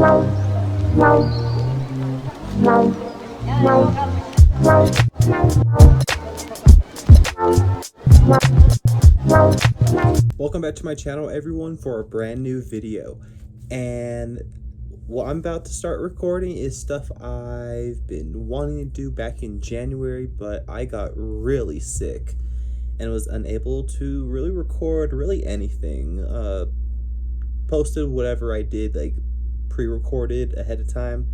Welcome back to my channel, everyone, for a brand new video. And what I'm about to start recording is stuff I've been wanting to do back in January, but I got really sick and was unable to really record really anything. Posted whatever I did, like pre-recorded ahead of time,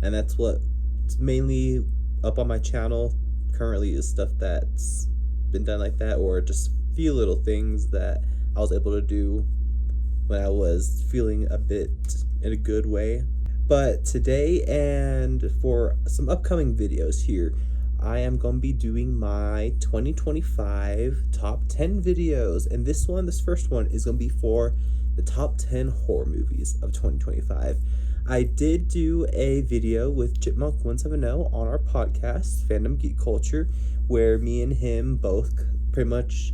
and that's what's mainly up on my channel currently, is stuff that's been done like that, or just a few little things that I was able to do when I was feeling a bit in a good way. But today, and for some upcoming videos here, I am going to be doing my 2025 top 10 videos, and this first one is going to be for the top 10 horror movies of 2025. I did do a video with Chipmunk170 on our podcast, Fandom, Geek Culture, where me and him both pretty much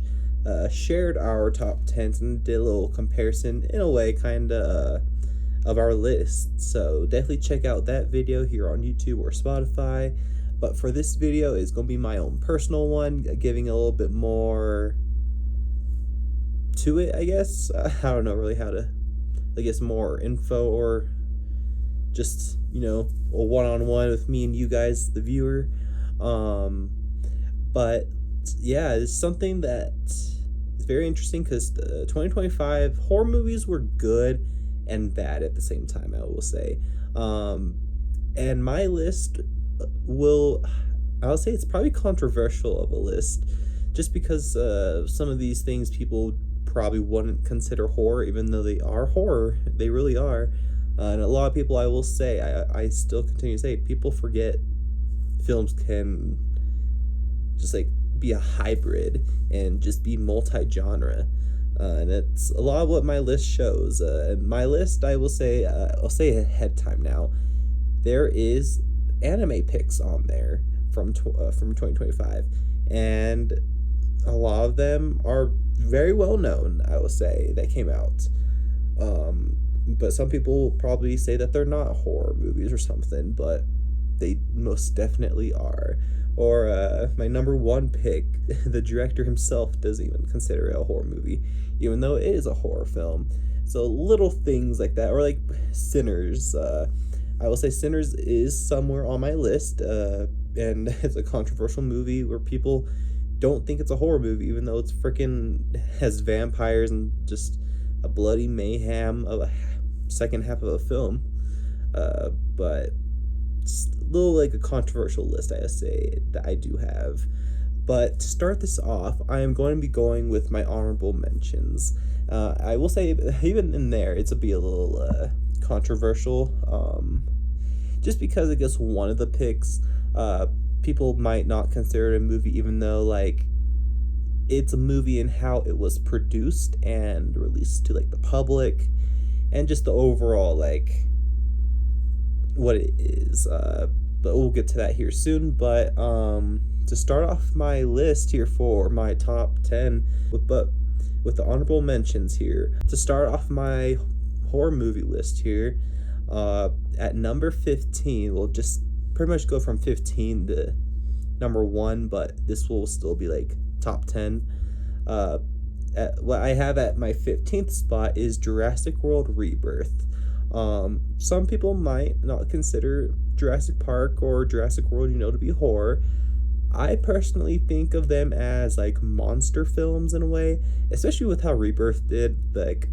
shared our top 10s and did a little comparison, in a way, kind of of our list. So definitely check out that video here on YouTube or Spotify. But for this video, it's going to be my own personal one, giving a little bit more to it, I guess. I don't know really how to, I guess, more info, or just, you know, a one-on-one with me and you guys, the viewer. But yeah, it's something that is very interesting, because the 2025 horror movies were good and bad at the same time, I will say. And my list I'll say it's probably controversial of a list, just because some of these things people probably wouldn't consider horror, even though they are horror. They really are. And a lot of people, I will say, I still continue to say, people forget films can just like be a hybrid and just be multi-genre. And it's a lot of what my list shows. And my list, I will say, I'll say ahead time now, there is anime picks on there from 2025, and a lot of them are very well known, I will say, that came out. But some people will probably say that they're not horror movies or something, but they most definitely are. Or my number one pick, the director himself doesn't even consider it a horror movie, even though it is a horror film. So little things like that, or like Sinners. I will say Sinners is somewhere on my list, and it's a controversial movie where people don't think it's a horror movie, even though it's freaking has vampires and just a bloody mayhem of a second half of a film. But just a little like a controversial list, I say, that I do have. But to start this off, I am going to be going with my honorable mentions. I will say, even in there, it's be a little controversial, just because I guess one of the picks, people might not consider it a movie, even though like it's a movie in how it was produced and released to like the public, and just the overall like what it is. But we'll get to that here soon. But to start off my list here for my top 10, with the honorable mentions here, to start off my horror movie list here, at number 15, we'll just pretty much go from 15 to number 1, but this will still be like top 10. What I have at my 15th spot is Jurassic World Rebirth. Some people might not consider Jurassic Park or Jurassic World, to be horror. I personally think of them as like monster films in a way, especially with how Rebirth did. Like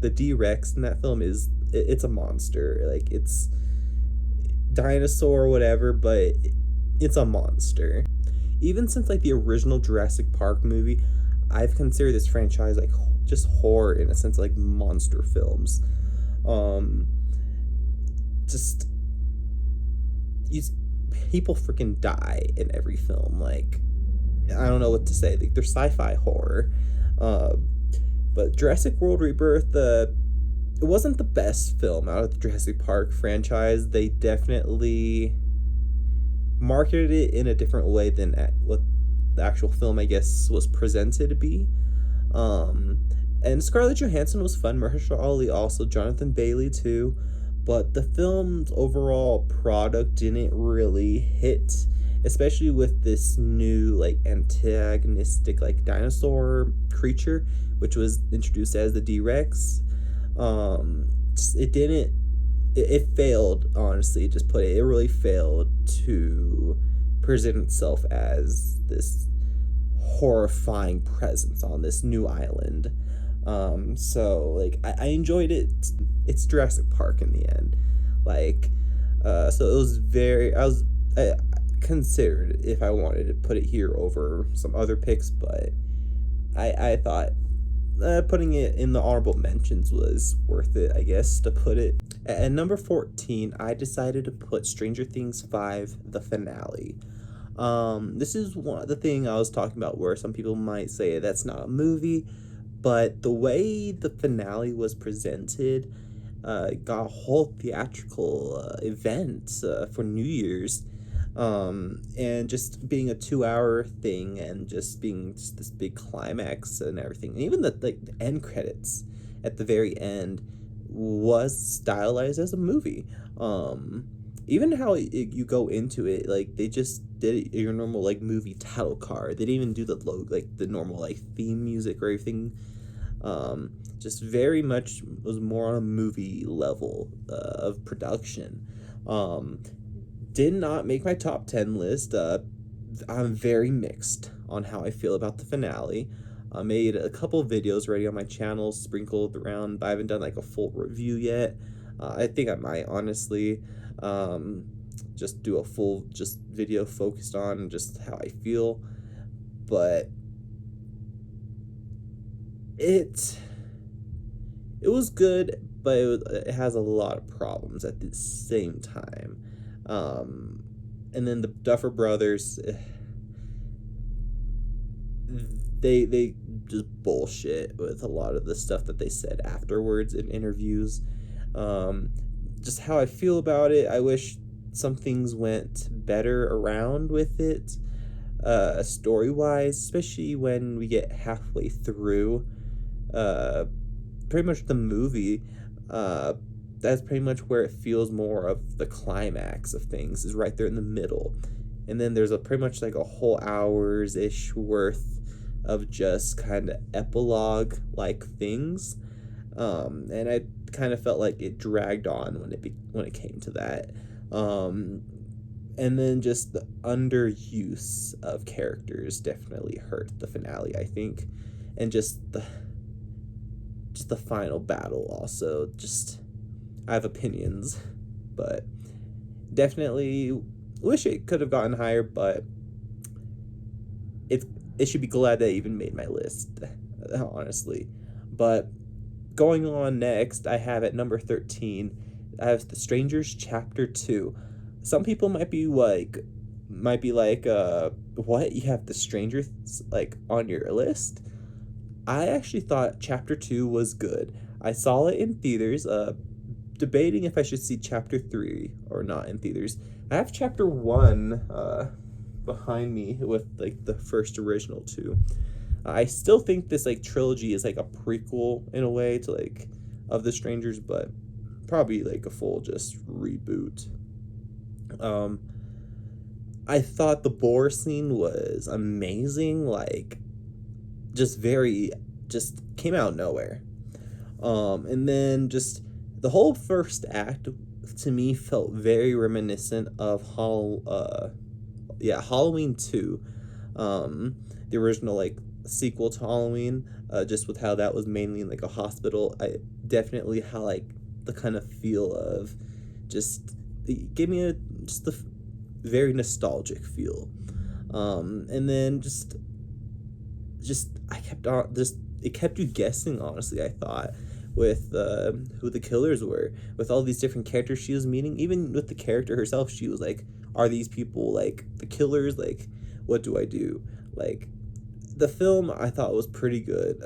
the D-Rex in that film it's a monster. Like it's dinosaur or whatever, but it's a monster. Even since like the original Jurassic Park movie, I've considered this franchise like just horror in a sense, like monster films. Just people freaking die in every film. Like, I don't know what to say. Like, they're sci-fi horror. But Jurassic World Rebirth, it wasn't the best film out of the Jurassic Park franchise. They definitely marketed it in a different way than what the actual film, I guess, was presented to be. And Scarlett Johansson was fun. Mahershala Ali also. Jonathan Bailey, too. but the film's overall product didn't really hit, especially with this new like antagonistic like dinosaur creature, which was introduced as the D-Rex. It didn't. It failed, honestly. Just put it. It really failed to present itself as this horrifying presence on this new island. So like I enjoyed it. It's Jurassic Park in the end. Like, so it was very. I considered if I wanted to put it here over some other picks, but I thought putting it in the honorable mentions was worth it, I guess, to put it. At number 14, I decided to put Stranger Things 5, the finale. This is one the thing I was talking about where some people might say that's not a movie, but the way the finale was presented, got a whole theatrical event for New Year's, and just being a 2 hour thing and just being just this big climax and everything, and even the end credits at the very end was stylized as a movie. Even how you go into it, like they just did your normal like movie title card. They didn't even do the logo, like the normal like theme music or everything. Just very much was more on a movie level of production. Did not make my top 10 list. I'm very mixed on how I feel about the finale. I made a couple videos already on my channel sprinkled around, but I haven't done like a full review yet. I think I might honestly just do a full just video focused on just how I feel. But it was good, but it has a lot of problems at the same time. And then the Duffer Brothers, they just bullshit with a lot of the stuff that they said afterwards in interviews. Just how I feel about it, I wish some things went better around with it, story wise, especially when we get halfway through pretty much the movie. That's pretty much where it feels more of the climax of things, is right there in the middle. And then there's pretty much like a whole hour's ish worth of just kind of epilogue like things. And I kind of felt like it dragged on when it came to that. And then just the underuse of characters definitely hurt the finale, I think. And just the final battle also, just I have opinions, but definitely wish it could have gotten higher, but it should be glad that it even made my list, honestly. But going on next, I have at number 13, I have The Strangers Chapter 2. Some people might be like, what, you have The Strangers like on your list? I actually thought Chapter 2 was good. I saw it in theaters, debating if I should see Chapter 3 or not in theaters. I have Chapter 1 behind me with like the first original two. I still think this like trilogy is like a prequel in a way to like of The Strangers, but probably like a full just reboot. I thought the boar scene was amazing, like just came out of nowhere. And then just the whole first act to me felt very reminiscent of Halloween 2, the original like sequel to Halloween, just with how that was mainly in like a hospital. I definitely how like the kind of feel of just it gave me just the very nostalgic feel. And then just I kept on just it kept you guessing, honestly, I thought, with who the killers were, with all these different characters she was meeting. Even with the character herself, she was like, are these people like the killers? Like, what do I do? Like, the film I thought was pretty good,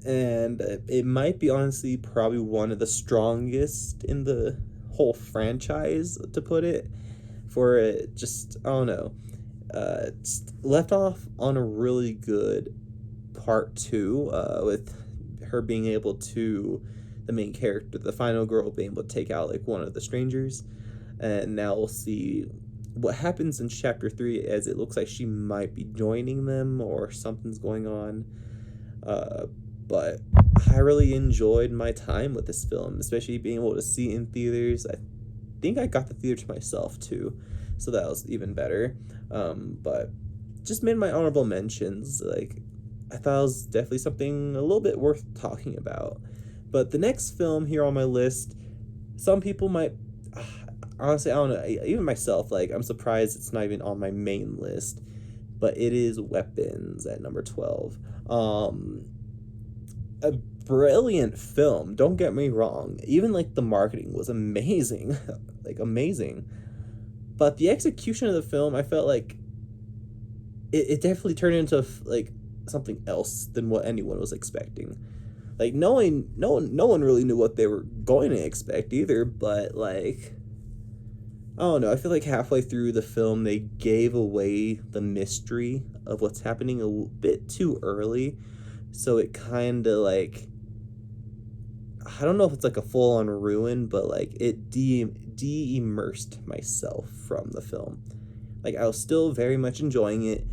and it might be honestly probably one of the strongest in the whole franchise, to put it, for it just I don't know, left off on a really good part two, with her being able to the main character, the final girl, being able to take out like one of the strangers. And now we'll see what happens in chapter 3, as it looks like she might be joining them or something's going on. But I really enjoyed my time with this film, especially being able to see it in theaters. I think I got the theater to myself too, so that was even better. But just made my honorable mentions. Like, I thought it was definitely something a little bit worth talking about. But the next film here on my list, some people might, honestly, I don't know, even myself, like, I'm surprised it's not even on my main list, but it is Weapons at number 12. A brilliant film, don't get me wrong. Even, like, the marketing was amazing. Like, amazing. But the execution of the film, I felt like it definitely turned into, like, something else than what anyone was expecting. Like, no one really knew what they were going to expect either, but, like, I don't know, I feel like halfway through the film they gave away the mystery of what's happening a bit too early, so it kind of, like, I don't know if it's like a full-on ruin, but, like, it de-immersed myself from the film. Like, I was still very much enjoying it,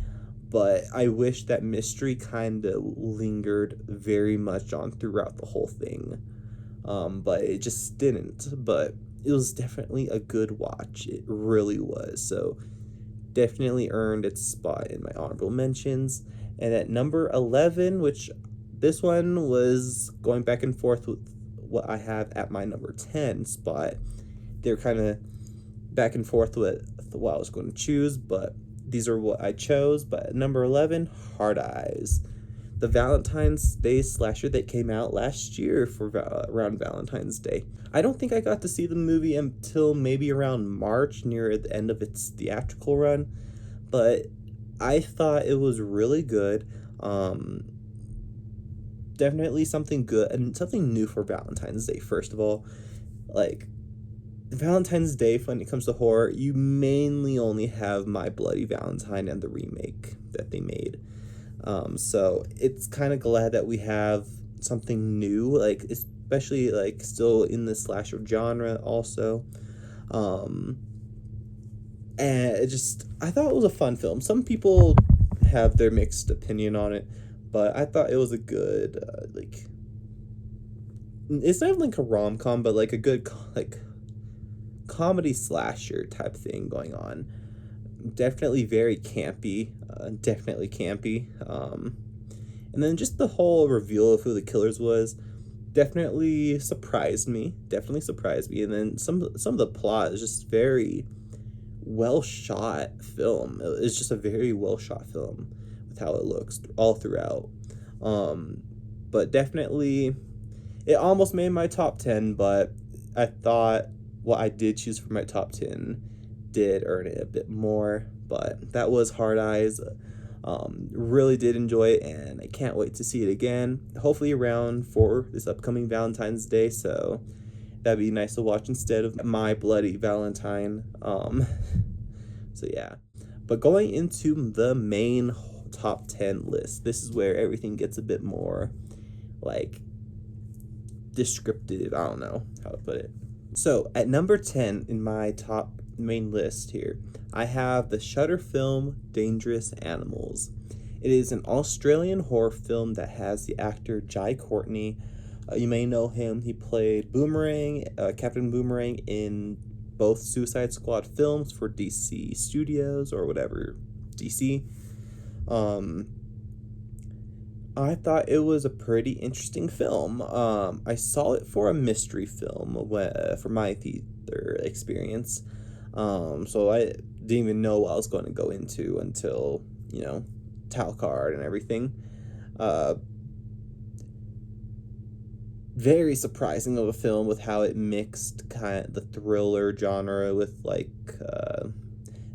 but I wish that mystery kind of lingered very much on throughout the whole thing. But it just didn't. But it was definitely a good watch. It really was. So definitely earned its spot in my honorable mentions. And at number 11, which this one was going back and forth with what I have at my number 10 spot. They're kind of back and forth with what I was going to choose, but these are what I chose. But at number 11, Hard Eyes, the Valentine's Day slasher that came out last year for around Valentine's Day. I don't think I got to see the movie until maybe around March, near the end of its theatrical run, but I thought it was really good. Definitely something good and something new for Valentine's Day. First of all, like, Valentine's Day, when it comes to horror, you mainly only have My Bloody Valentine and the remake that they made. So it's kind of glad that we have something new, like, especially, like, still in the slasher genre also. And I thought it was a fun film. Some people have their mixed opinion on it, but I thought it was a good, like, it's not like a rom-com, but like a good, like, comedy slasher type thing going on. Definitely very campy, definitely campy. And then just the whole reveal of who the killers was definitely surprised me. And then some of the plot is just very well shot film. It's just a very well shot film with how it looks all throughout. But definitely, it almost made my top 10, but I thought what I did choose for my top 10 did earn it a bit more. But that was Hard Eyes. Really did enjoy it, and I can't wait to see it again. Hopefully around for this upcoming Valentine's Day, so that'd be nice to watch instead of My Bloody Valentine. So yeah. But going into the main top 10 list, this is where everything gets a bit more, like, descriptive. I don't know how to put it. So at number 10 in my top main list here, I have the Shudder film Dangerous Animals. It is an Australian horror film that has the actor Jai Courtney. You may know him. He played Boomerang, Captain Boomerang, in both Suicide Squad films for DC Studios or whatever, DC. I thought it was a pretty interesting film. I saw it for a mystery film for my theater experience. So I didn't even know what I was going to go into until, title card and everything. Very surprising of a film with how it mixed kind of the thriller genre with, like,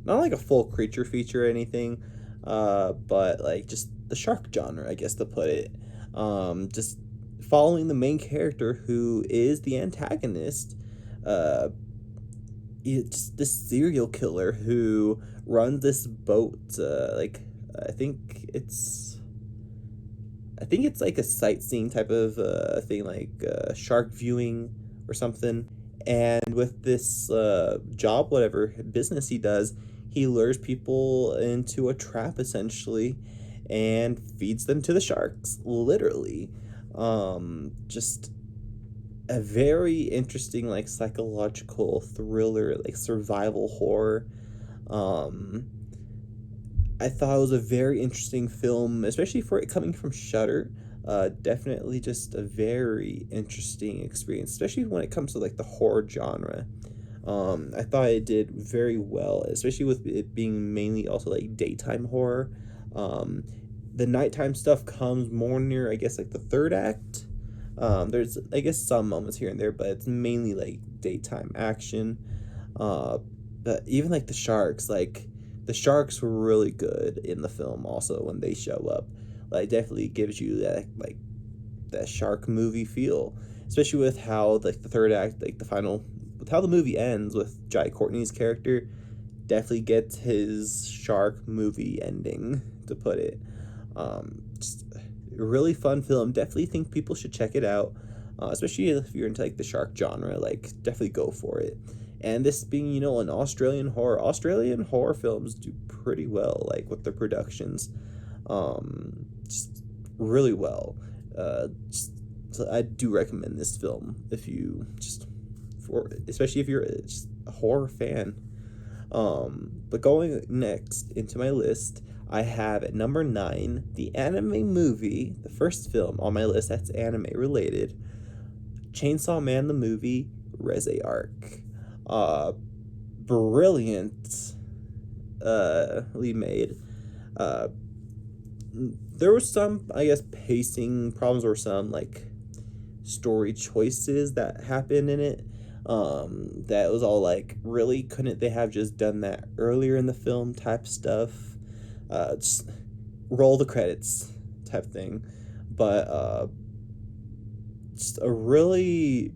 not like a full creature feature or anything, but like just the shark genre, I guess, to put it. Just following the main character, who is the antagonist. It's this serial killer who runs this boat, like, I think it's I think it's like a sightseeing type of thing, like shark viewing or something. And with this job, whatever business he does, he lures people into a trap essentially and feeds them to the sharks, literally. Just a very interesting, like, psychological thriller, like survival horror. Um, I thought it was a very interesting film, especially for it coming from Shudder. Definitely just a very interesting experience, especially when it comes to like the horror genre. I thought it did very well, especially with it being mainly also like daytime horror. Um, the nighttime stuff comes more near, I guess, like the third act. There's, I guess, some moments here and there, but it's mainly like daytime action. Uh, but even like the sharks were really good in the film. Also, when they show up, like, definitely gives you that like that shark movie feel, especially with how like the third act, like the final, with how the movie ends with Jai Courtney's character, definitely gets his shark movie ending, to put it. Just a really fun film. Definitely think people should check it out, especially if you're into like the shark genre. Like, definitely go for it. And this being, an Australian horror films do pretty well, like with their productions, just really well. So I do recommend this film if you just for especially if you're just a horror fan. But going next into my list, I have at number 9 the anime movie, the first film on my list that's anime related, Chainsaw Man the movie, Reze Arc. Uh, Brilliant, made. Uh, there was some, I guess, pacing problems or some like story choices that happened in it. That was all like, really, couldn't they have just done that earlier in the film type stuff? Just roll the credits type thing. But just a really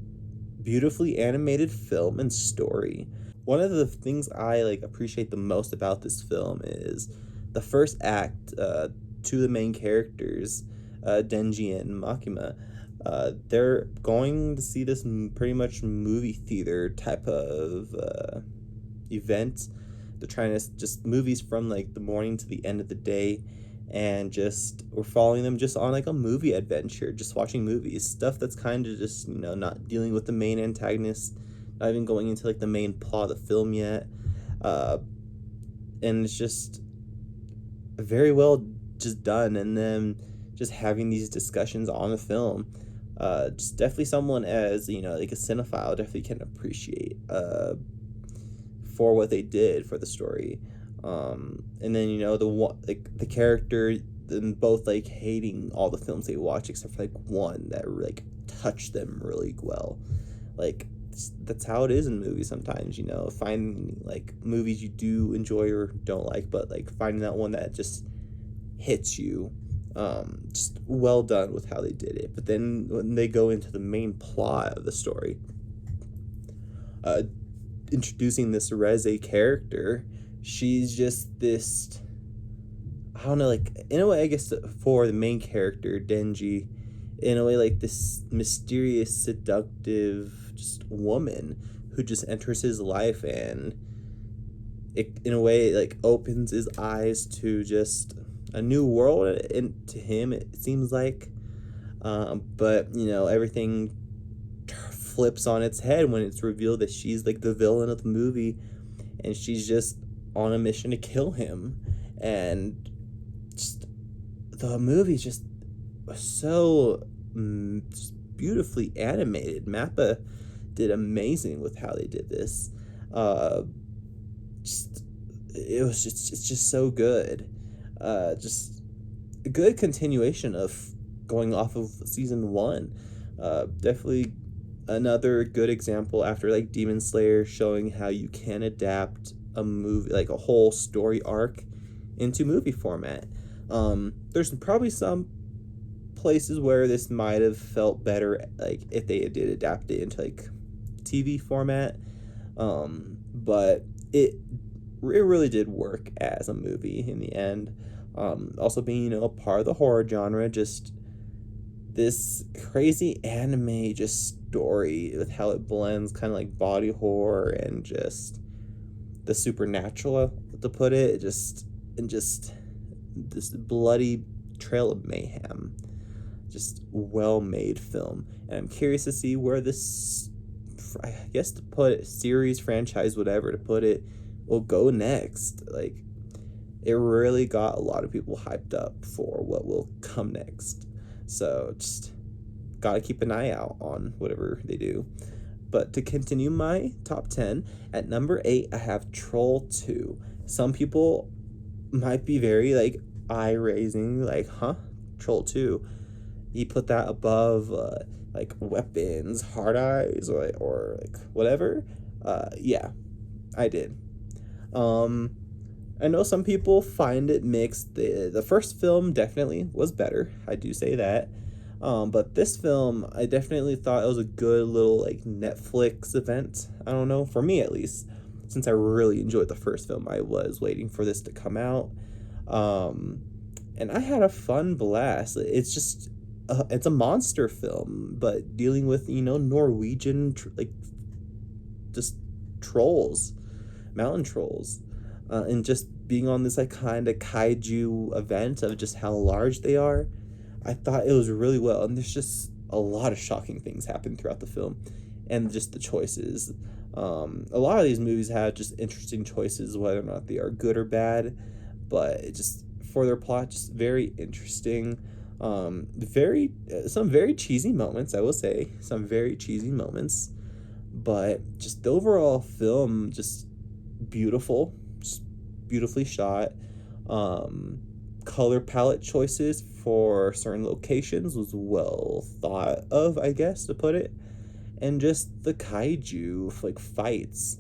beautifully animated film and story. One of the things I like appreciate the most about this film is the first act. Two of the main characters, Denji and Makima, they're going to see this pretty much movie theater type of event. They're trying to just movies from like the morning to the end of the day, and just we're following them just on like a movie adventure, just watching movies, stuff that's kind of just not dealing with the main antagonist, not even going into like the main plot of the film yet. uh and it's just very well just done, and then just having these discussions on the film, just definitely someone as like a cinephile definitely can appreciate for what they did for the story. And then the one, like the character, and both like hating all the films they watch except for like one that like touched them really well. Like, that's how it is in movies sometimes, finding like movies you do enjoy or don't like, but like finding that one that just hits you. Just well done with how they did it. But then when they go into the main plot of the story, uh introducing this Reze character, she's just this, I don't know, like, in a way, I guess, for the main character, Denji, in a way, like this mysterious, seductive, just woman who just enters his life, and it, in a way, like, opens his eyes to just a new world, and to him, it seems like. But, everything flips on its head when it's revealed that she's, like, the villain of the movie, and she's just on a mission to kill him. And just the movie's just so just beautifully animated. Mappa did amazing with how they did this. Just it's just so good. Just a good continuation of going off of season 1. Definitely another good example after like Demon Slayer, showing how you can adapt a movie, like a whole story arc, into movie format. There's probably some places where this might have felt better, like if they did adapt it into like TV format. But it really did work as a movie in the end. Also being a part of the horror genre, just this crazy anime just story with how it blends kind of like body horror and just the supernatural, to put it, just and just this bloody trail of mayhem. Just well made film, and I'm curious to see where this, I guess to put it, series, franchise, whatever to put it, will go next. Like, it really got a lot of people hyped up for what will come next. So just gotta keep an eye out on whatever they do. But to continue my top 10, at number 8, I have Troll 2. Some people might be very like eye raising, like, huh? Troll 2. You put that above like weapons, hard eyes, or like whatever. Yeah, I did. Um, I know some people find it mixed. The first film definitely was better. I do say that. But this film, I definitely thought it was a good little like Netflix event. I don't know, for me at least, since I really enjoyed the first film, I was waiting for this to come out. Um, and I had a fun blast. It's just, it's a monster film, but dealing with, Norwegian like just trolls, mountain trolls, and just being on this like kind of kaiju event of just how large they are. I thought it was really well, and there's just a lot of shocking things happen throughout the film, and just the choices. A lot of these movies have just interesting choices, whether or not they are good or bad, but it just for their plot, just very interesting. Very some very cheesy moments, I will say, some very cheesy moments, but just the overall film, just beautiful, just beautifully shot. Um, Color palette choices for certain locations was well thought of, I guess, to put it. And just the kaiju like fights,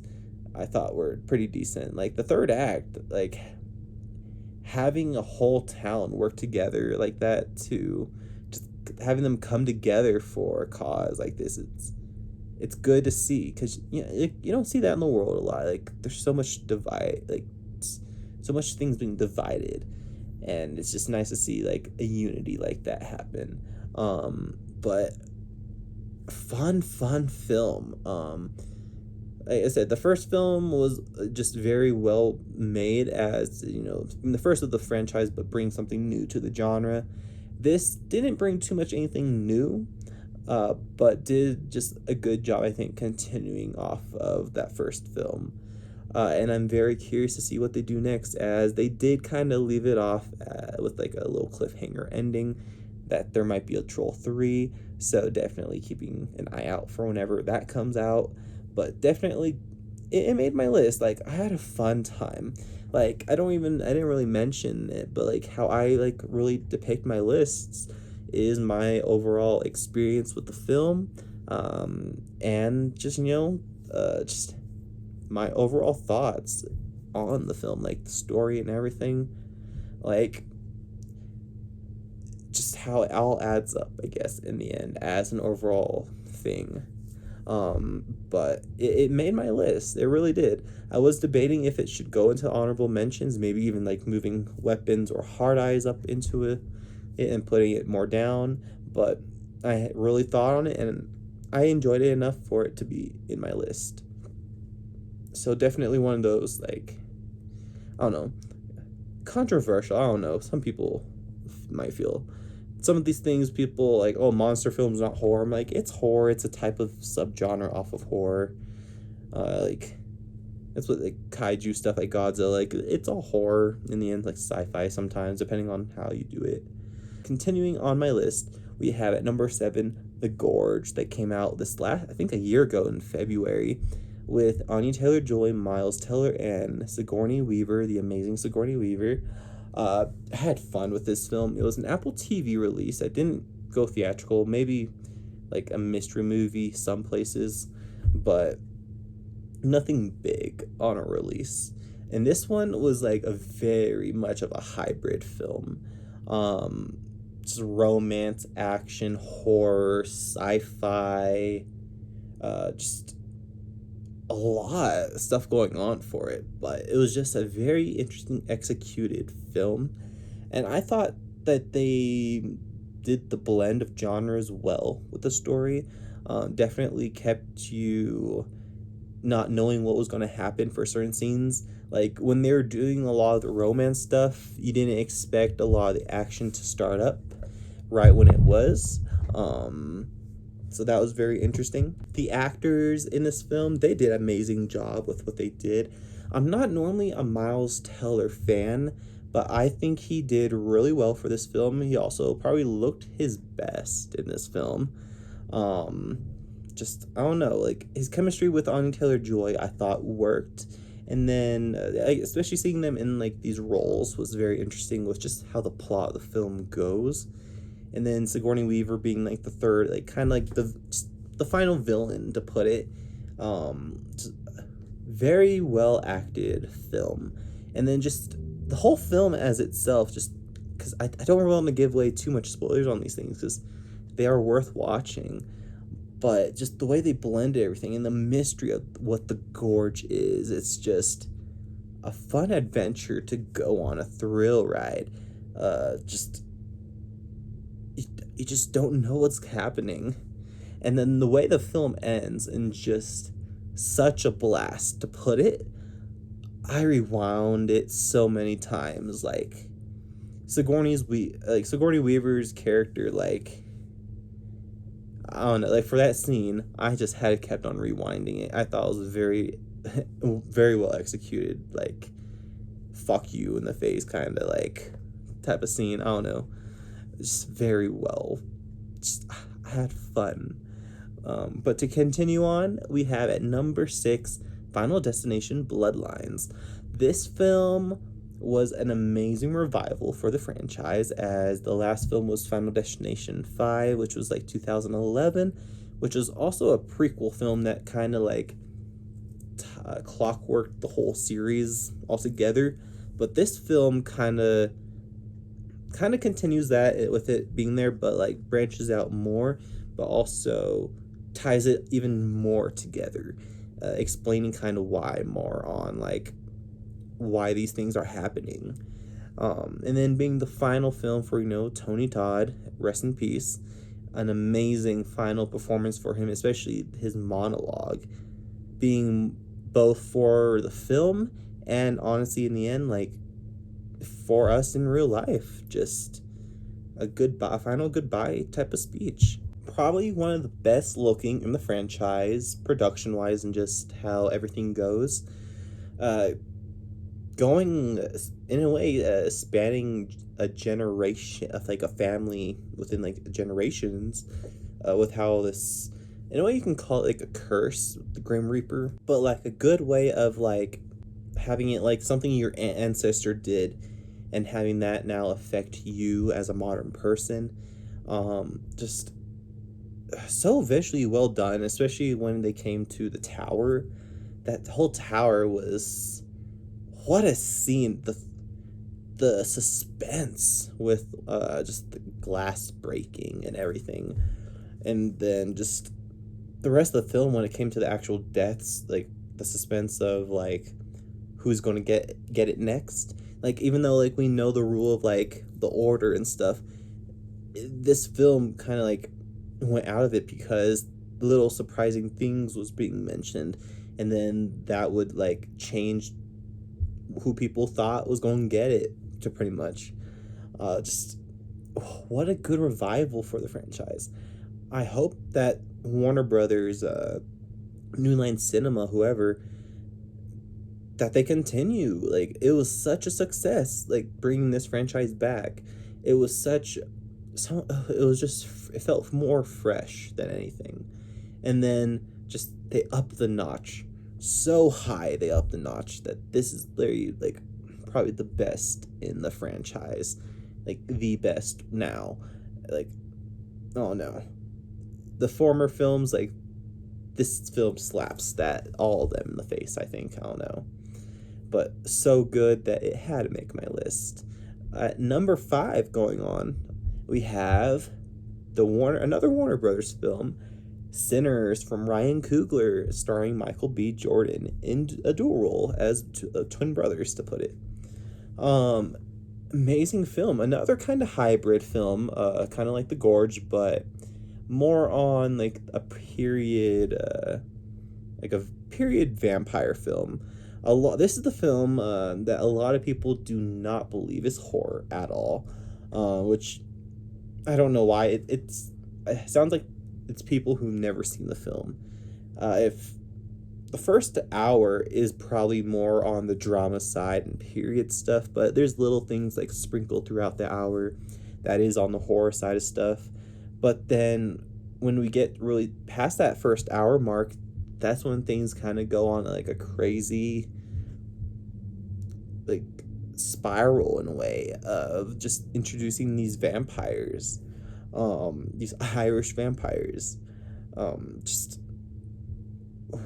I thought were pretty decent. Like the third act, like having a whole town work together like that, to just having them come together for a cause like this, it's good to see, because you don't see that in the world a lot. Like there's so much divide, like so much things being divided, and it's just nice to see like a unity like that happen. But fun film. Like I said, the first film was just very well made, as the first of the franchise, but bring something new to the genre. This didn't bring too much anything new, but did just a good job, I think, continuing off of that first film. And I'm very curious to see what they do next, as they did kind of leave it off with like a little cliffhanger ending that there might be a Troll 3. So definitely keeping an eye out for whenever that comes out. But definitely, it made my list. Like, I had a fun time. Like, I didn't really mention it, but like how I like really depict my lists is my overall experience with the film, and just just my overall thoughts on the film, like the story and everything, like just how it all adds up, I guess, in the end as an overall thing. But it made my list. It really did. I was debating if it should go into honorable mentions, maybe even like moving weapons or hard eyes up into it and putting it more down. But I really thought on it, and I enjoyed it enough for it to be in my list. So definitely one of those, like, I don't know, controversial. I don't know. Some people might feel some of these things, people like, oh, monster film's not horror. I'm like, it's horror. It's a type of subgenre off of horror. Like, that's what, like, kaiju stuff, like Godzilla, like, it's all horror in the end, like sci-fi sometimes, depending on how you do it. Continuing on my list, we have at number 7, The Gorge, that came out I think a year ago in February, with Anya Taylor-Joy, Miles Teller, and Sigourney Weaver, the amazing Sigourney Weaver. I had fun with this film. It was an Apple TV release. I didn't go theatrical, maybe like a mystery movie some places, but nothing big on a release. And this one was like a very much of a hybrid film. Just romance, action, horror, sci-fi, just a lot of stuff going on for it, but it was just a very interesting executed film. And I thought that they did the blend of genres well with the story. Definitely kept you not knowing what was going to happen for certain scenes. Like when they were doing a lot of the romance stuff, you didn't expect a lot of the action to start up right when it was. So that was very interesting. The actors in this film, they did an amazing job with what they did. I'm not normally a Miles Teller fan, but I think he did really well for this film. He also probably looked his best in this film. Um, just, I don't know, like his chemistry with Anya Taylor-Joy, I thought worked. And then, especially seeing them in like these roles was very interesting with just how the plot of the film goes. And then Sigourney Weaver being like the third, like kind of like the final villain, to put it. Very well acted film. And then just the whole film as itself, just because I don't really want to give away too much spoilers on these things because they are worth watching. But just the way they blended everything and the mystery of what the gorge is, it's just a fun adventure to go on, a thrill ride. Just you just don't know what's happening. And then the way the film ends, and just such a blast, to put it. I rewound it so many times. Like Sigourney Weaver's character, like I don't know, like for that scene, I just had kept on rewinding it. I thought it was very very well executed, like fuck you in the face kind of like type of scene. I don't know. Just very well. Just, I had fun. But to continue on, we have at number 6, Final Destination Bloodlines. This film was an amazing revival for the franchise, as the last film was Final Destination 5, which was like 2011, which was also a prequel film that kind of like clockworked the whole series altogether. But this film kind of continues that with it being there, but like branches out more, but also ties it even more together, explaining kind of why more on like why these things are happening. And then being the final film for Tony Todd, rest in peace, an amazing final performance for him, especially his monologue, being both for the film and honestly in the end like for us in real life, just a final goodbye type of speech. Probably one of the best looking in the franchise, production wise, and just how everything goes. Going in a way, spanning a generation of like a family within like generations, with how this, in a way, you can call it like a curse, the Grim Reaper, but like a good way of like having it like something your ancestor did and having that now affect you as a modern person. Just so visually well done, especially when they came to the tower. That whole tower was, what a scene. The suspense with just the glass breaking and everything, and then just the rest of the film when it came to the actual deaths, like the suspense of like who's going to get it next. Like even though like we know the rule of like the order and stuff, this film kind of like went out of it because little surprising things was being mentioned, and then that would like change who people thought was going to get it, to pretty much just what a good revival for the franchise. I hope that Warner Brothers, New Line Cinema, whoever, that they continue. Like it was such a success, like bringing this franchise back. It was it felt more fresh than anything. And then just they upped the notch so high. They upped the notch that this is literally like probably the best in the franchise, like the best now. Like, oh no, the former films, like this film slaps that all of them in the face, I think. I don't know, but so good that it had to make my list. At number 5 going on, we have another Warner Brothers film, Sinners, from Ryan Coogler, starring Michael B. Jordan in a dual role as twin brothers, to put it. amazing film. Another kind of hybrid film, kind of like The Gorge, but more on like a period, like a period vampire film. This is the film that a lot of people do not believe is horror at all, which I don't know why. It sounds like it's people who've never seen the film. If the first hour is probably more on the drama side and period stuff, but there's little things like sprinkled throughout the hour that is on the horror side of stuff. But then when we get really past that first hour mark, that's when things kind of go on like a crazy like spiral in a way of just introducing these vampires, these Irish vampires. Just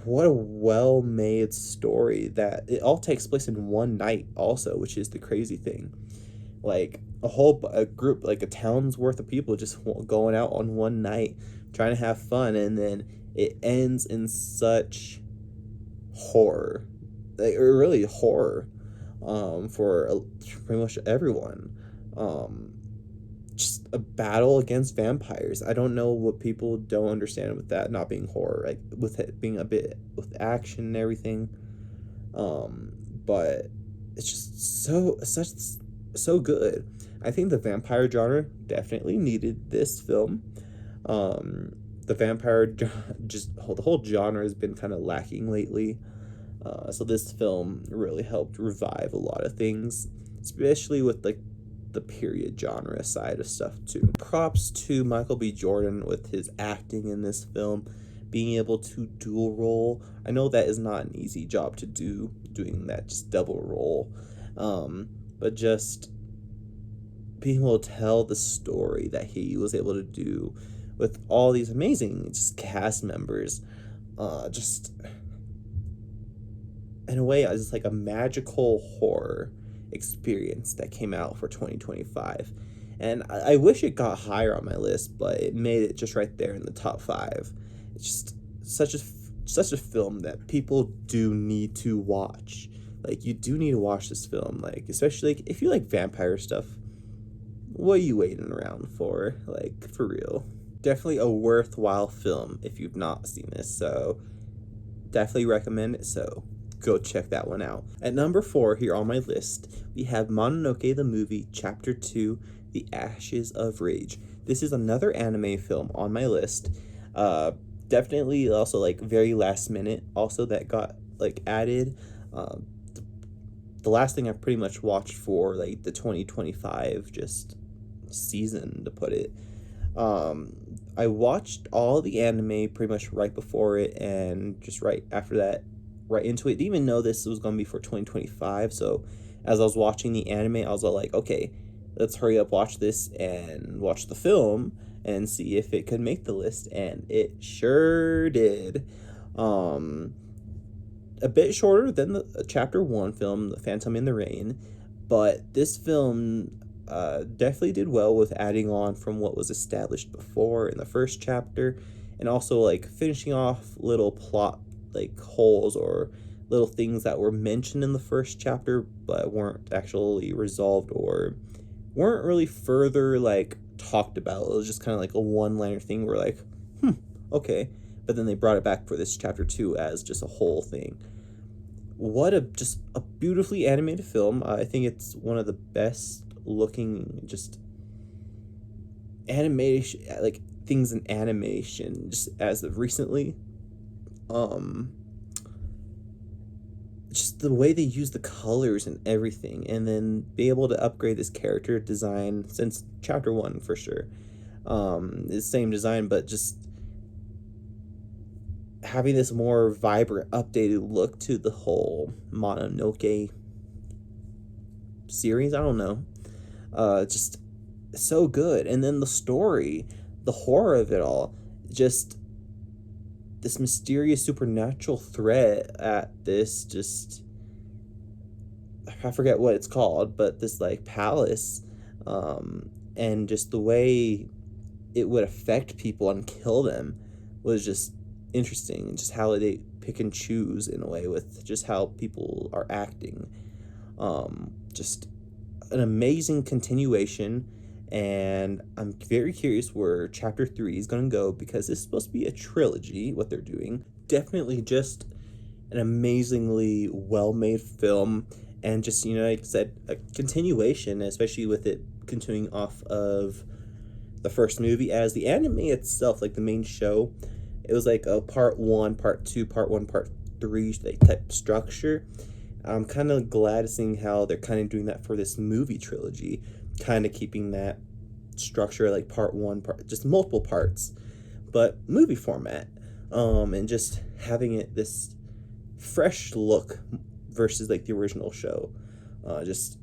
what a well-made story, that it all takes place in one night also, which is the crazy thing. Like a group, like a town's worth of people just going out on one night trying to have fun, and then it ends in such horror, like, or really horror, for pretty much everyone. Just a battle against vampires. I don't know what people don't understand with that not being horror, like with it being a bit with action and everything. But it's just so good. I think the vampire genre definitely needed this film. The just the whole genre has been kind of lacking lately. So this film really helped revive a lot of things, especially with like the period genre side of stuff too. Props to Michael B. Jordan with his acting in this film, being able to dual role. I know that is not an easy job to do, doing that just double role, but just being able to tell the story that he was able to do with all these amazing just cast members, just in a way, it's like a magical horror experience that came out for 2025. And I wish it got higher on my list, but it made it just right there in the top 5. It's just such a film that people do need to watch. Like, you do need to watch this film, like, especially like, if you like vampire stuff. What are you waiting around for? Like, for real. Definitely a worthwhile film if you've not seen this, so definitely recommend it, so go check that one out. At number 4 here on my list, we have Mononoke the movie, Chapter 2, The Ashes of Rage. This is another anime film on my list. Definitely also like very last minute also that got like added. The last thing I've pretty much watched for like the 2025 just season, to put it. I watched all the anime pretty much right before it, and just right after that, right into it. Didn't even know this was going to be for 2025, so as I was watching the anime, I was all like, okay, let's hurry up, watch this, and watch the film, and see if it could make the list, and it sure did. A bit shorter than the Chapter 1 film, The Phantom in the Rain, but this film definitely did well with adding on from what was established before in the first chapter, and also like finishing off little plot like holes or little things that were mentioned in the first chapter but weren't actually resolved or weren't really further like talked about. It was just kind of like a one-liner thing where like, okay, but then they brought it back for this Chapter 2 as just a whole thing. What just a beautifully animated film. I think it's one of the best looking just animation, like things in animation just as of recently. Just the way they use the colors and everything, and then be able to upgrade this character design since Chapter 1 for sure. It's the same design, but just having this more vibrant, updated look to the whole Mononoke series. I don't know. Just so good. And then the story, the horror of it all, just this mysterious supernatural threat at this just, I forget what it's called, but this like palace, and just the way it would affect people and kill them was just interesting, and just how they pick and choose in a way with just how people are acting. Just an amazing continuation, and I'm very curious where chapter 3 is going to go, because it's supposed to be a trilogy, what they're doing. Definitely just an amazingly well-made film, and just, like I said, a continuation, especially with it continuing off of the first movie, as the anime itself, like the main show, it was like a part 1, part 2, part 1, part 3 like type structure. I'm kind of glad seeing how they're kind of doing that for this movie trilogy, kind of keeping that structure, like part 1, part, just multiple parts, but movie format, and just having it this fresh look versus like the original show. Just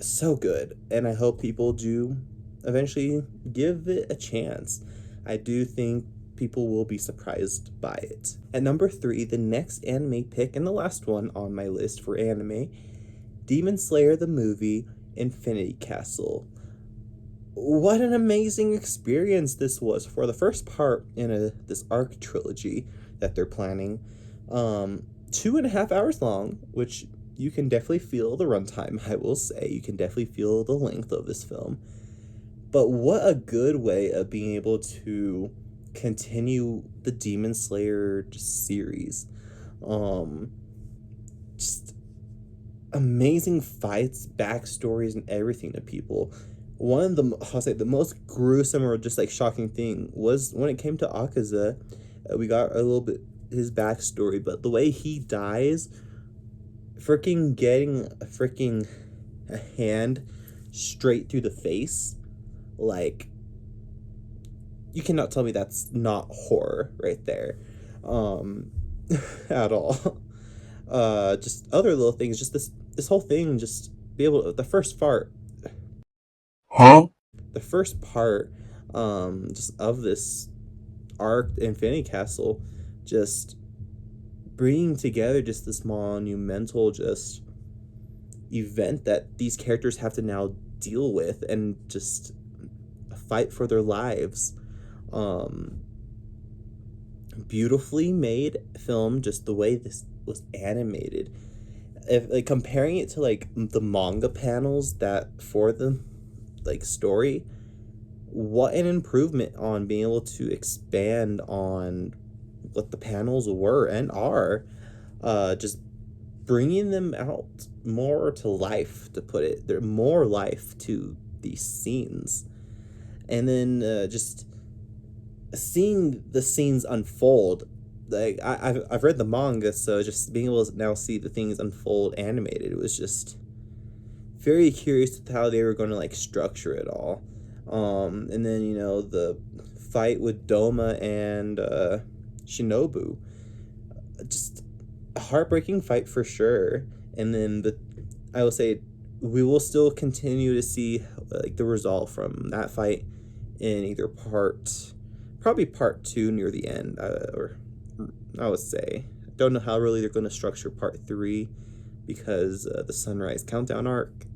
so good, and I hope people do eventually give it a chance. I do think people will be surprised by it. At number 3, the next anime pick, and the last one on my list for anime, Demon Slayer the movie, Infinity Castle. What an amazing experience this was for the first part in this arc trilogy that they're planning. 2.5 hours long, which you can definitely feel the runtime, I will say. You can definitely feel the length of this film. But what a good way of being able to continue the Demon Slayer series. Just amazing fights, backstories, and everything to people. One of the, I'll say, the most gruesome or just like shocking thing was when it came to Akaza. We got a little bit his backstory, but the way he dies, freaking getting a hand straight through the face, like, you cannot tell me that's not horror right there, at all. Just other little things, just this whole thing, just be able to, Huh? the first part, just of this arc, Infinity Castle, just bringing together just this monumental just event that these characters have to now deal with and just fight for their lives. Um, Beautifully made film, just the way this was animated. If like comparing it to like the manga panels that for the like story, what an improvement on being able to expand on what the panels were and are. Just bringing them out more to life, to put it. There's more life to these scenes. And then just seeing the scenes unfold. Like I've read the manga, so just being able to now see the things unfold animated, it was just very curious to how they were going to like structure it all. And then the fight with Doma and Shinobu, just a heartbreaking fight for sure. And then I will say, we will still continue to see like the result from that fight in either probably part 2 near the end, or I would say, don't know how really they're going to structure part 3, because the Sunrise Countdown arc.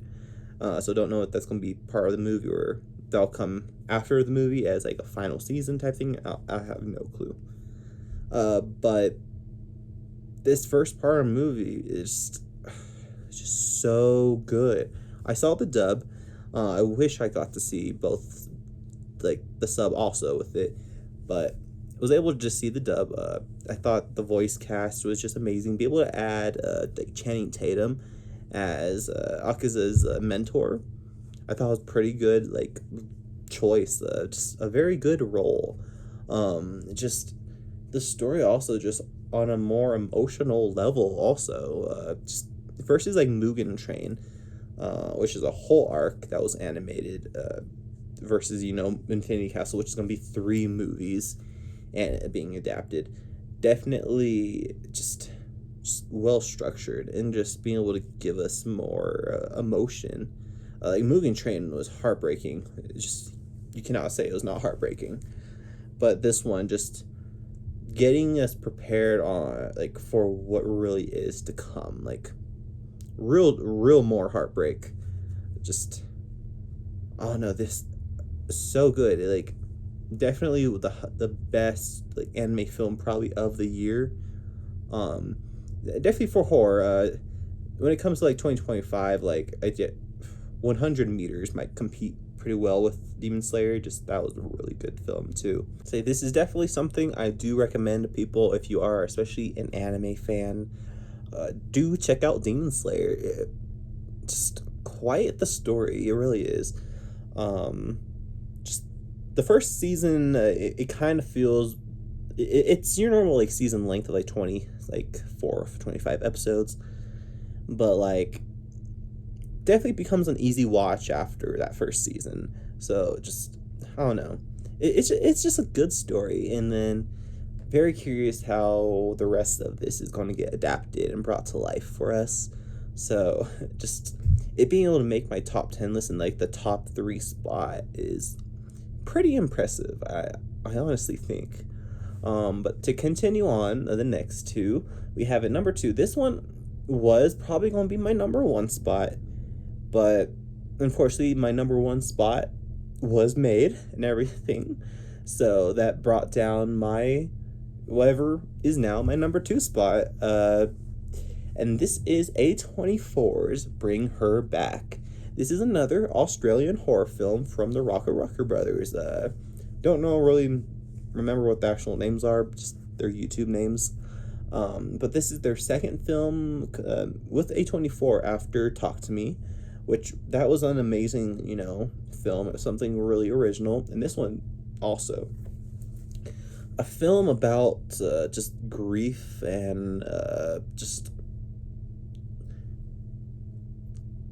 So don't know if that's going to be part of the movie or that'll come after the movie as like a final season type thing. I have no clue. But this first part of the movie is just so good. I saw the dub. I wish I got to see both, like the sub also with it, but I was able to just see the dub. I thought the voice cast was just amazing. Be able to add like Channing Tatum as Akaza's mentor, I thought was pretty good. Like choice, just a very good role. Just the story also just on a more emotional level. Also, just first is like Mugen Train, which is a whole arc that was animated. Versus Infinity Castle, which is going to be 3 movies and being adapted. Definitely just well structured, and just being able to give us more emotion. Like Mugen Train was heartbreaking. It's just, you cannot say it was not heartbreaking. But this one, just getting us prepared on like for what really is to come, like real more heartbreak. Just, oh no, this so good. Like definitely the best like anime film probably of the year. Definitely for horror. When it comes to like 2025, like 100 meters might compete pretty well with Demon Slayer. Just that was a really good film too. Say this is definitely something I do recommend to people if you are especially an anime fan. Do check out Demon Slayer. Just quite the story. It really is. Just the first season, it kind of feels it's your normal like season length of like 20, like 25 episodes, but like definitely becomes an easy watch after that first season. So just I don't know, it's just a good story, and then very curious how the rest of this is going to get adapted and brought to life for us. So just it being able to make my top 10 list in like the top 3 spot is pretty impressive. I honestly think. But to continue on, the next two, we have at number 2. This one was probably going to be my number 1 spot, but unfortunately, my number 1 spot was made and everything, so that brought down my whatever is now my number 2 spot. And this is A24's Bring Her Back. This is another Australian horror film from the Rucker brothers. Don't know really remember what the actual names are, just their YouTube names. But this is their second film with A24 after Talk to Me, which that was an amazing, film. It was something really original. And this one also. A film about just grief and just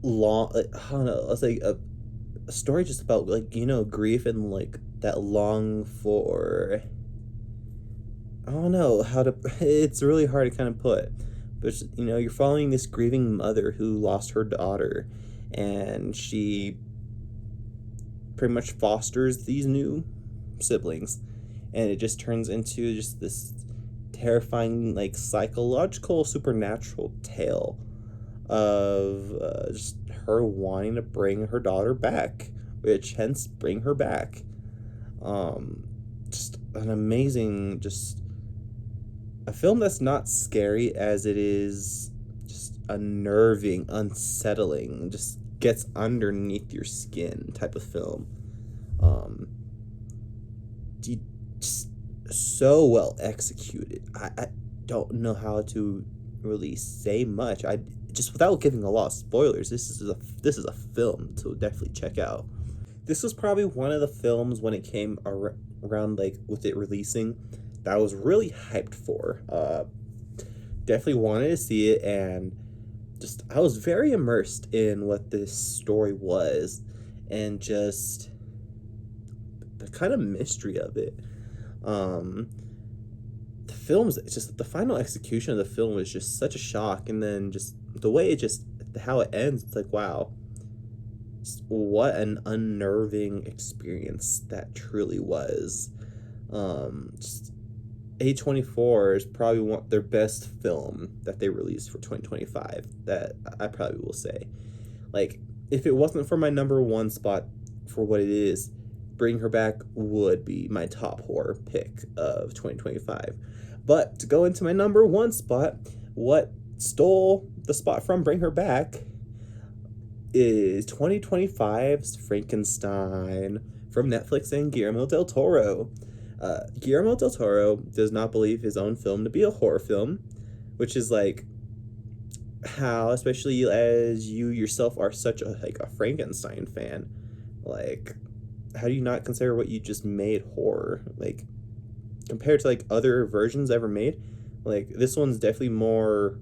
long, I don't know, let's say a story just about like, grief and like that long for, I don't know how to, it's really hard to kind of put, but you're following this grieving mother who lost her daughter, and she pretty much fosters these new siblings, and it just turns into just this terrifying like psychological supernatural tale of just her wanting to bring her daughter back, which hence Bring Her Back. Just an amazing, just a film that's not scary as it is just unnerving, unsettling, just gets underneath your skin type of film. Just so well executed. I don't know how to really say much. I just without giving a lot of spoilers, this is a film to definitely check out. This was probably one of the films when it came around like with it releasing that I was really hyped for. Definitely wanted to see it, and just I was very immersed in what this story was, and just the kind of mystery of it. The film's just the final execution of the film was just such a shock, and then just the way it just how it ends, it's like wow, what an unnerving experience that truly was. Just A24 is probably their best film that they released for 2025, that I probably will say. Like, if it wasn't for my number 1 spot for what it is, Bring Her Back would be my top horror pick of 2025. But to go into my number 1 spot, what stole the spot from Bring Her Back is 2025's Frankenstein from Netflix and Guillermo del Toro. Guillermo del Toro does not believe his own film to be a horror film, which is like how, especially as you yourself are such a Frankenstein fan, like how do you not consider what you just made horror? Like compared to like other versions ever made, like this one's definitely more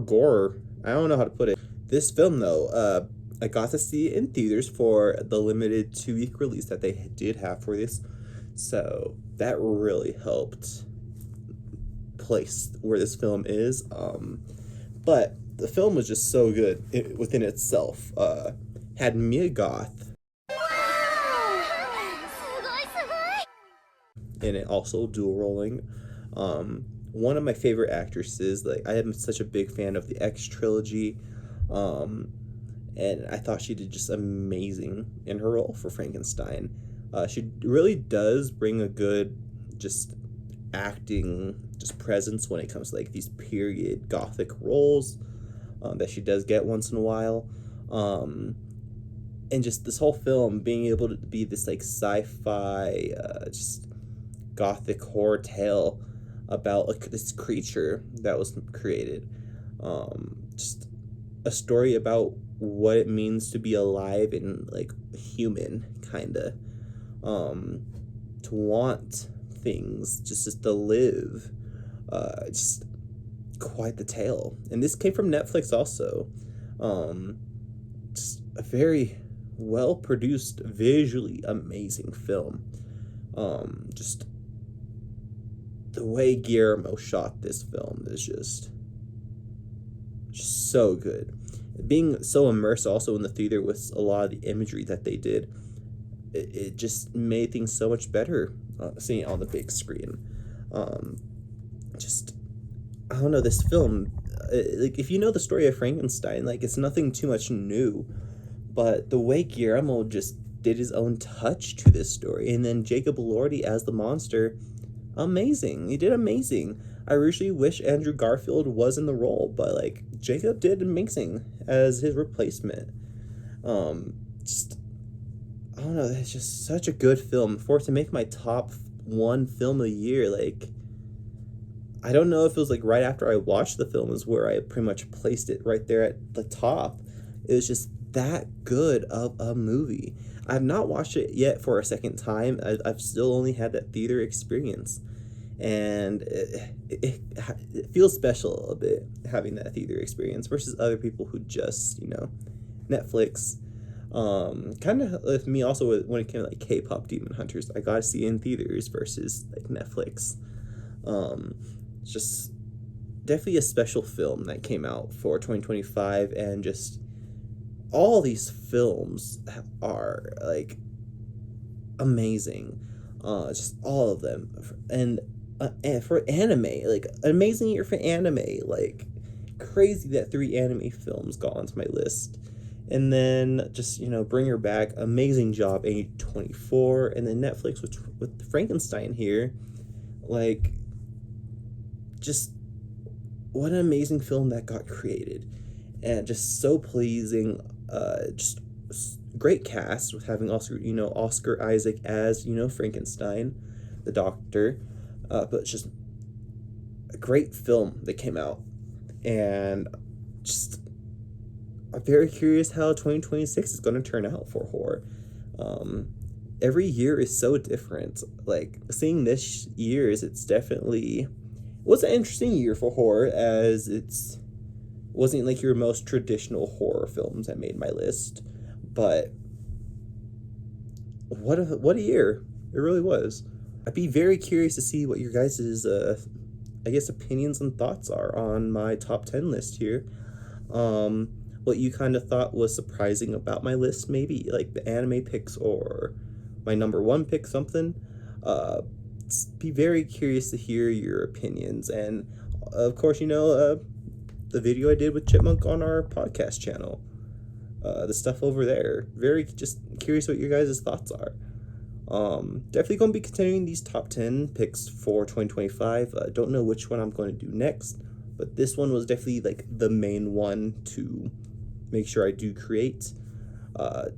gore. I don't know how to put it. This film though, I got to see it in theaters for the limited 2-week release that they did have for this, so that really helped place where this film is. But the film was just so good within itself. Had Mia Goth in it, also dual rolling. One of my favorite actresses. Like I am such a big fan of the X trilogy, and I thought she did just amazing in her role for Frankenstein. She really does bring a good just acting just presence when it comes to like these period gothic roles. that she does get once in a while. Um, and just this whole film being able to be this like sci-fi, just gothic horror tale about like this creature that was created. Just a story about what it means to be alive and like human, kind of. To want things, just to live. Just quite the tale. And this came from Netflix also. Just a very well produced, visually amazing film. Just the way Guillermo shot this film is just so good. Being so immersed also in the theater with a lot of the imagery that they did, it just made things so much better seeing it on the big screen. Just, I don't know, this film, like, if you know the story of Frankenstein, like, it's nothing too much new, but the way Guillermo just did his own touch to this story, and then Jacob Elordi as the monster, amazing. He did amazing. I really wish Andrew Garfield was in the role, but like Jacob did amazing as his replacement. Just, I don't know, it's just such a good film. For it to make my top one film of the year, like, I don't know if it was like right after I watched the film is where I pretty much placed it right there at the top. It was just that good of a movie. I've not watched it yet for a second time. I've still only had that theater experience. And it feels special a bit having that theater experience versus other people who just, Netflix. Kind of with me also when it came to like K-pop Demon Hunters, I got to see it in theaters versus like Netflix. It's just definitely a special film that came out for 2025, and just all these films are like amazing. Just all of them. And for anime, like amazing year for anime, like crazy that 3 anime films got onto my list. And then just, Bring Her Back, amazing job, A24, and then Netflix with Frankenstein here. Like, just what an amazing film that got created. And just so pleasing, just great cast with having also, Oscar Isaac as, Frankenstein, the doctor. But it's just a great film that came out. And just, I'm very curious how 2026 is going to turn out for horror. Every year is so different. Like, seeing this year's, it's definitely was an interesting year for horror, as it's wasn't like your most traditional horror films that made my list. But what a year it really was. I'd be very curious to see what your guys' opinions and thoughts are on my top 10 list here. What you kind of thought was surprising about my list, maybe like the anime picks or my number one pick, something. Be very curious to hear your opinions, and of course, the video I did with Chipmunk on our podcast channel, the stuff over there. Very just curious what your guys' thoughts are. Definitely going to be continuing these top 10 picks for 2025. Don't know which one I'm going to do next, but this one was definitely like the main one to make sure I do create.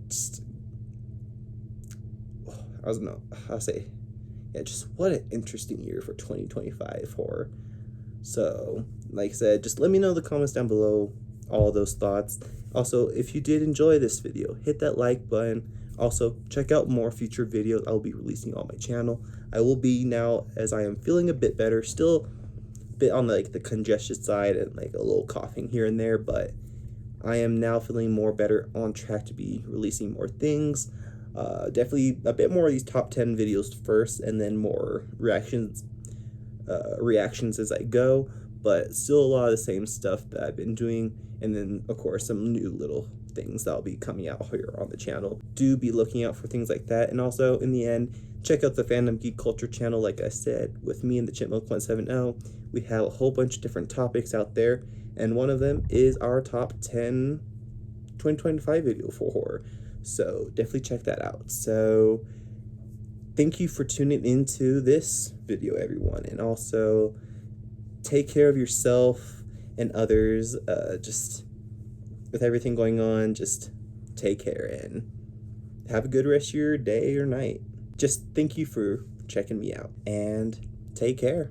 Just, I don't know how to say. Yeah, just what an interesting year for 2025 horror. So, like I said, just let me know in the comments down below all those thoughts. Also, if you did enjoy this video, hit that like button. Also, check out more future videos I'll be releasing on my channel. I will be now, as I am feeling a bit better, still a bit on the congested side and like a little coughing here and there, but I am now feeling more better, on track to be releasing more things. Definitely a bit more of these top 10 videos first, and then more reactions as I go, but still a lot of the same stuff that I've been doing, and then of course some new little things that'll be coming out here on the channel. Do be looking out for things like that. And also, in the end, check out the Fandom Geek Culture channel. Like I said, with me and the Chipmunk 170, we have a whole bunch of different topics out there, and one of them is our top 10 2025 video for horror. So definitely check that out. So thank you for tuning into this video, everyone, and also take care of yourself and others. Just with everything going on, just take care and have a good rest of your day or night. Just thank you for checking me out, and take care.